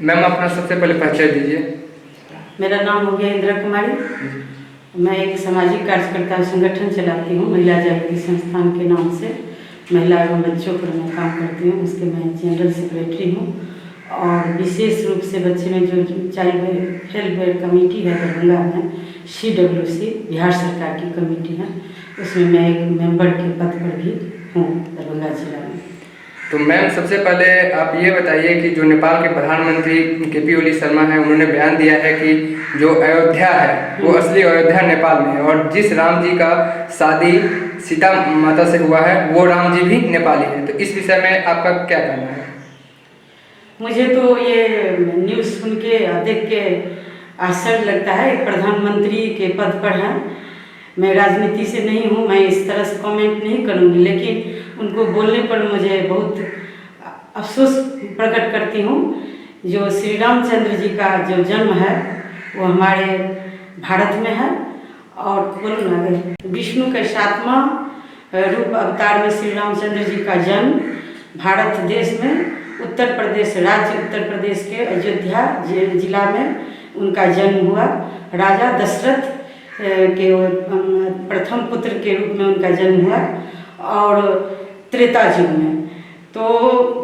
Ma'am अपना सबसे पहले परिचय दीजिए। मेरा नाम हो गया इंदिरा कुमारी। मैं एक सामाजिक कार्यकर्ता संगठन चलाती हूँ, महिला जागृति संस्थान के नाम से। महिला एवं बच्चों पर मैं काम करती हूँ, उसके मैं जनरल सेक्रेटरी हूँ। और विशेष रूप से बच्चे में जो चाइल्ड वेलफेयर कमेटी है दरभंगा में, CWC बिहार सरकार की कमेटी है, उसमें मैं एक मेंबर के पद पर भी हूँ दरभंगा जिला में। तो मैम सबसे पहले आप ये बताइए कि जो नेपाल के प्रधानमंत्री KP ओली शर्मा हैं, उन्होंने बयान दिया है कि जो अयोध्या है वो असली अयोध्या नेपाल में है, और जिस राम जी का शादी सीता माता से हुआ है वो राम जी भी नेपाली हैं। तो इस विषय में आपका क्या कहना है? मुझे तो ये न्यूज़ सुन के देख के आश्चर्य लगता है। एक प्रधानमंत्री के पद पर है। मैं राजनीति से नहीं हूँ, मैं इस तरह से कमेंट नहीं करूँगी, लेकिन उनको बोलने पर मुझे बहुत अफसोस प्रकट करती हूँ। जो श्री रामचंद्र जी का जो जन्म है वो हमारे भारत में है, और बोलो ना, विष्णु के 7वां रूप अवतार में श्री रामचंद्र जी का जन्म भारत देश में उत्तर प्रदेश राज्य, उत्तर प्रदेश के अयोध्या जिला में उनका जन्म हुआ। राजा दशरथ के प्रथम पुत्र के रूप में उनका जन्म हुआ, और त्रेता युग में। तो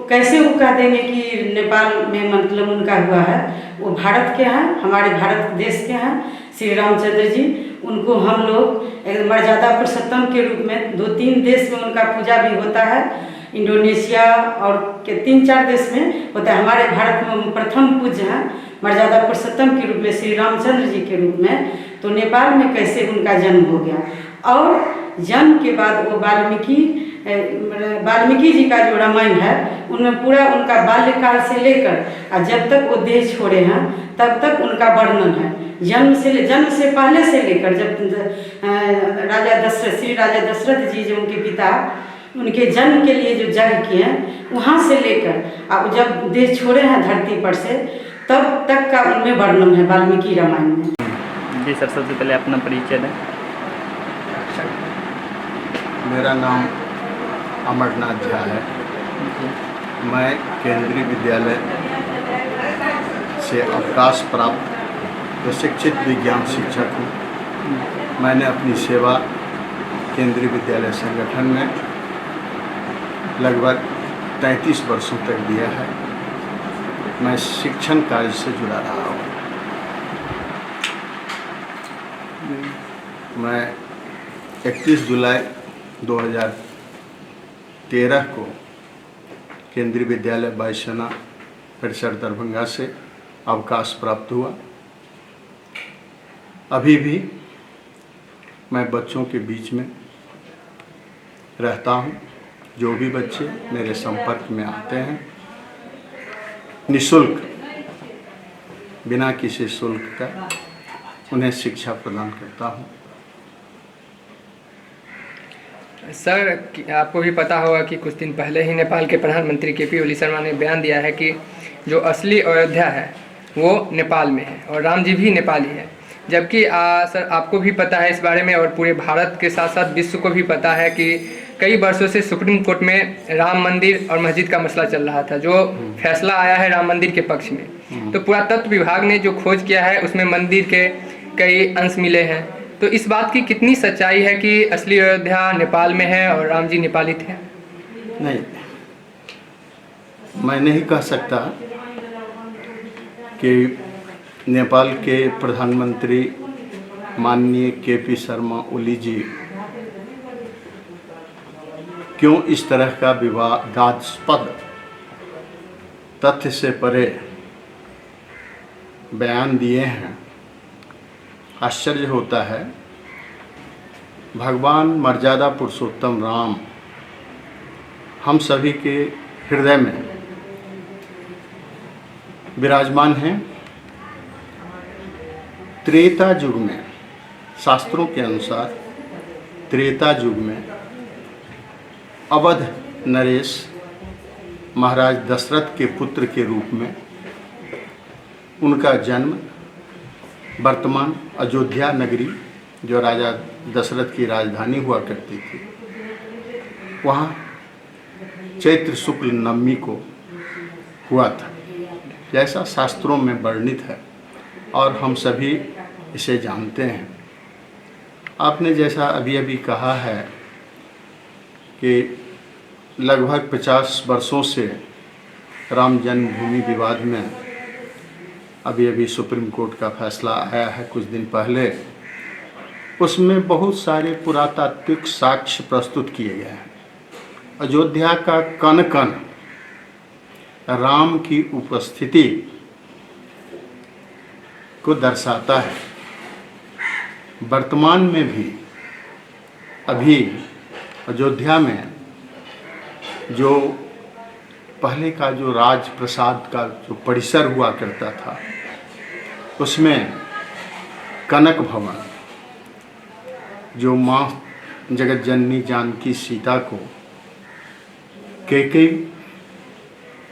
कैसे वो कह देंगे कि नेपाल में मतलब उनका हुआ है? वो भारत के हैं, हमारे भारत देश के हैं श्री रामचंद्र जी। उनको हम लोग एक मर्यादा पुरुषोत्तम के रूप में 2-3 देश में उनका पूजा भी होता है, इंडोनेशिया और के 3-4 देश में होता है। हमारे भारत में प्रथम पूज्य हैं मर्यादा पुरुषोत्तम के रूप में श्री रामचंद्र जी के रूप में। तो नेपाल में कैसे उनका जन्म हो गया? और जन्म के बाद वो वाल्मीकि जी का जो रामायण है उनमें पूरा उनका बाल्यकाल से लेकर जब तक वो देह छोड़े हैं तब तक उनका वर्णन है। जन्म से पहले से लेकर जब श्री राजा दशरथ जी जो उनके पिता, उनके जन्म के लिए जो यज्ञ किए हैं वहाँ से लेकर अब जब देह छोड़े हैं धरती पर से तब तक का उनमें वर्णन है वाल्मीकि रामायण में। जी सर, सबसे पहले अपना परिचय दें। मेरा नाम अमरनाथ झा है। मैं केंद्रीय विद्यालय से अवकाश प्राप्त प्रशिक्षित विज्ञान शिक्षक हूँ। मैंने अपनी सेवा केंद्रीय विद्यालय संगठन में लगभग 33 वर्षों तक दिया है। मैं शिक्षण कार्य से जुड़ा रहा हूँ। मैं 31 जुलाई 2013 को केंद्रीय विद्यालय वायुसेना परिसर दरभंगा से अवकाश प्राप्त हुआ। अभी भी मैं बच्चों के बीच में रहता हूँ। जो भी बच्चे मेरे संपर्क में आते हैं, निःशुल्क, बिना किसी शुल्क का उन्हें शिक्षा प्रदान करता हूँ। सर, आपको भी पता होगा कि कुछ दिन पहले ही नेपाल के प्रधानमंत्री KP ओली शर्मा ने बयान दिया है कि जो असली अयोध्या है वो नेपाल में है और राम जी भी नेपाली है। जबकि सर आपको भी पता है इस बारे में, और पूरे भारत के साथ साथ विश्व को भी पता है कि कई वर्षों से सुप्रीम कोर्ट में राम मंदिर और मस्जिद का मसला चल रहा था, जो फैसला आया है राम मंदिर के पक्ष में। तो पुरातत्व विभाग ने जो खोज किया है उसमें मंदिर के कई अंश मिले हैं। तो इस बात की कितनी सच्चाई है कि असली अयोध्या नेपाल में है और राम जी नेपाली थे? नहीं, मैं नहीं कह सकता कि नेपाल के प्रधानमंत्री माननीय KP शर्मा ओली जी क्यों इस तरह का विवादास्पद तथ्य से परे बयान दिए हैं। आश्चर्य होता है। भगवान मर्यादा पुरुषोत्तम राम हम सभी के हृदय में विराजमान हैं। त्रेता युग में, शास्त्रों के अनुसार त्रेता युग में अवध नरेश महाराज दशरथ के पुत्र के रूप में उनका जन्म वर्तमान अयोध्या नगरी, जो राजा दशरथ की राजधानी हुआ करती थी, वहाँ चैत्र शुक्ल नवमी को हुआ था। जैसा शास्त्रों में वर्णित है और हम सभी इसे जानते हैं। आपने जैसा अभी अभी कहा है कि लगभग 50 वर्षों से राम जन्मभूमि विवाद में अभी अभी सुप्रीम कोर्ट का फैसला आया है कुछ दिन पहले। उसमें बहुत सारे पुरातात्विक साक्ष्य प्रस्तुत किए गए हैं। अयोध्या का कण कण राम की उपस्थिति को दर्शाता है। वर्तमान में भी अभी अयोध्या में जो पहले का जो राज प्रसाद का जो परिसर हुआ करता था, उसमें कनक भवन, जो माँ जगत जननी जानकी सीता को कैकेयी,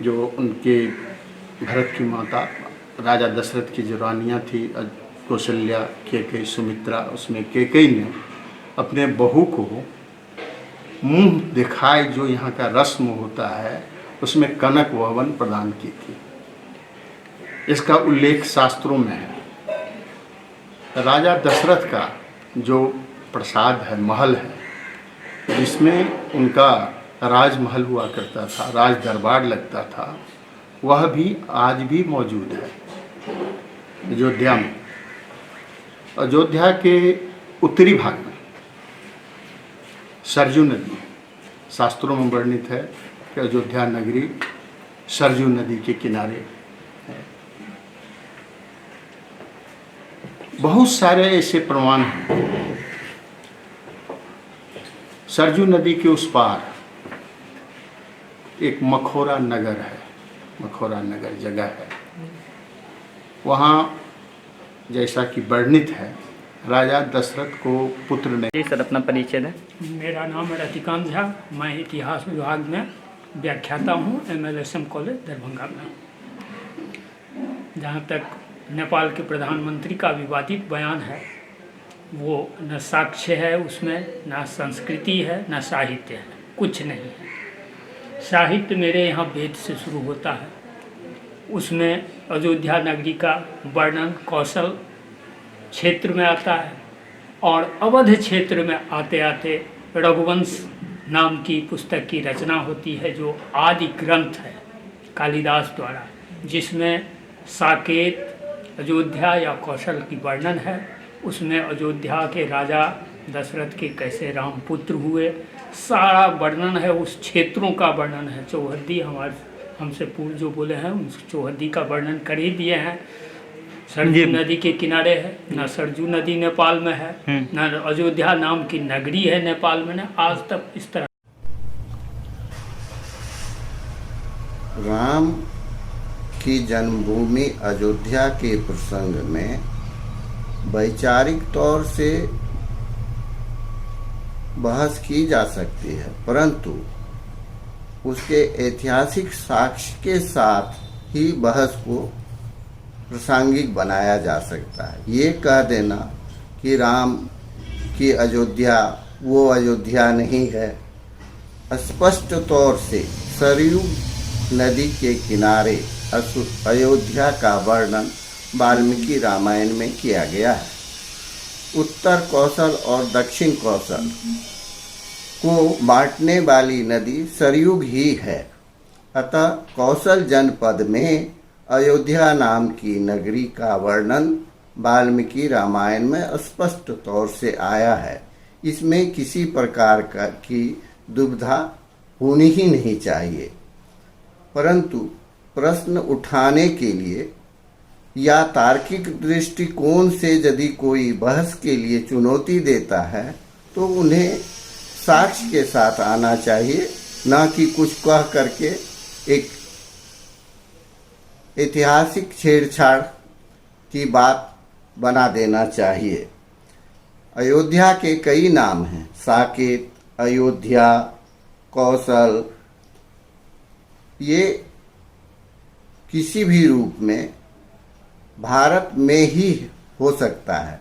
जो उनके भरत की माता राजा दशरथ की जो रानियाँ थी, कौशल्या, कैकेयी, सुमित्रा, उसमें कैकेयी ने अपने बहू को मुंह दिखाए जो यहाँ का रस्म होता है, उसमें कनक भवन प्रदान की थी। इसका उल्लेख शास्त्रों में है। राजा दशरथ का जो प्रसाद है, महल है, जिसमें उनका राजमहल हुआ करता था, राज दरबार लगता था, वह भी आज भी मौजूद है अयोध्या में। अयोध्या के उत्तरी भाग में सरजू नदी, शास्त्रों में वर्णित है कि अयोध्या नगरी सरजू नदी के किनारे है। बहुत सारे ऐसे प्रमाण हैं। सरजू नदी के उस पार एक मखोरा नगर है, मखोरा नगर जगह है। वहाँ जैसा कि वर्णित है, राजा दशरथ को पुत्र ने। जी सर, अपना परिचय दें। मेरा नाम है रतिकांत झा। मैं इतिहास विभाग में व्याख्याता हूँ, MLSM कॉलेज दरभंगा में। जहाँ तक नेपाल के प्रधानमंत्री का विवादित बयान है, वो न साक्ष्य है उसमें, न संस्कृति है, न साहित्य है, कुछ नहीं है। साहित्य मेरे यहाँ वेद से शुरू होता है। उसमें अयोध्या नगरी का वर्णन कौशल क्षेत्र में आता है और अवध क्षेत्र में आते आते रघुवंश नाम की पुस्तक की रचना होती है, जो आदि ग्रंथ है कालिदास द्वारा, जिसमें साकेत अयोध्या या कौशल की वर्णन है। उसमें अयोध्या के राजा दशरथ के कैसे राम पुत्र हुए, सारा वर्णन है। उस क्षेत्रों का वर्णन है। चौहद्दी हमसे पूर्व जो बोले हैं, उस चौहद्दी का वर्णन कर ही दिए हैं। सरजू नदी के किनारे है, न सरजू नदी नेपाल में है, न अयोध्या नाम की नगरी है नेपाल में, न आज तक इस तरह। राम की जन्मभूमि अयोध्या के प्रसंग में वैचारिक तौर से बहस की जा सकती है, परंतु उसके ऐतिहासिक साक्ष्य के साथ ही बहस को प्रासंगिक बनाया जा सकता है। ये कह देना कि राम की अयोध्या वो अयोध्या नहीं है, स्पष्ट तौर से सरयू नदी के किनारे अयोध्या का वर्णन वाल्मीकि रामायण में किया गया है। उत्तर कौशल और दक्षिण कौशल को बांटने वाली नदी सरयू ही है। अतः कौशल जनपद में अयोध्या नाम की नगरी का वर्णन वाल्मीकि रामायण में स्पष्ट तौर से आया है। इसमें किसी प्रकार की दुविधा होनी ही नहीं चाहिए, परंतु प्रश्न उठाने के लिए या तार्किक दृष्टिकोण से यदि कोई बहस के लिए चुनौती देता है तो उन्हें साक्ष्य के साथ आना चाहिए, न कि कुछ कह करके एक ऐतिहासिक छेड़छाड़ की बात बना देना चाहिए। अयोध्या के कई नाम हैं, साकेत, अयोध्या, कौशल। ये किसी भी रूप में भारत में ही हो सकता है।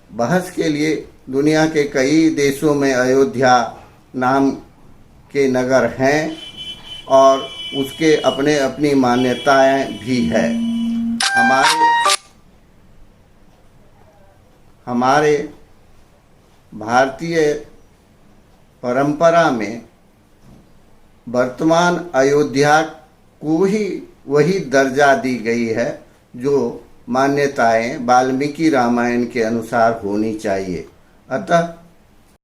बहस के लिए दुनिया के कई देशों में अयोध्या नाम के नगर हैं और उसके अपने अपनी मान्यताएं भी है। हमारे भारतीय परंपरा में वर्तमान अयोध्या को ही वही दर्जा दी गई है जो मान्यताएं वाल्मीकि रामायण के अनुसार होनी चाहिए। अतः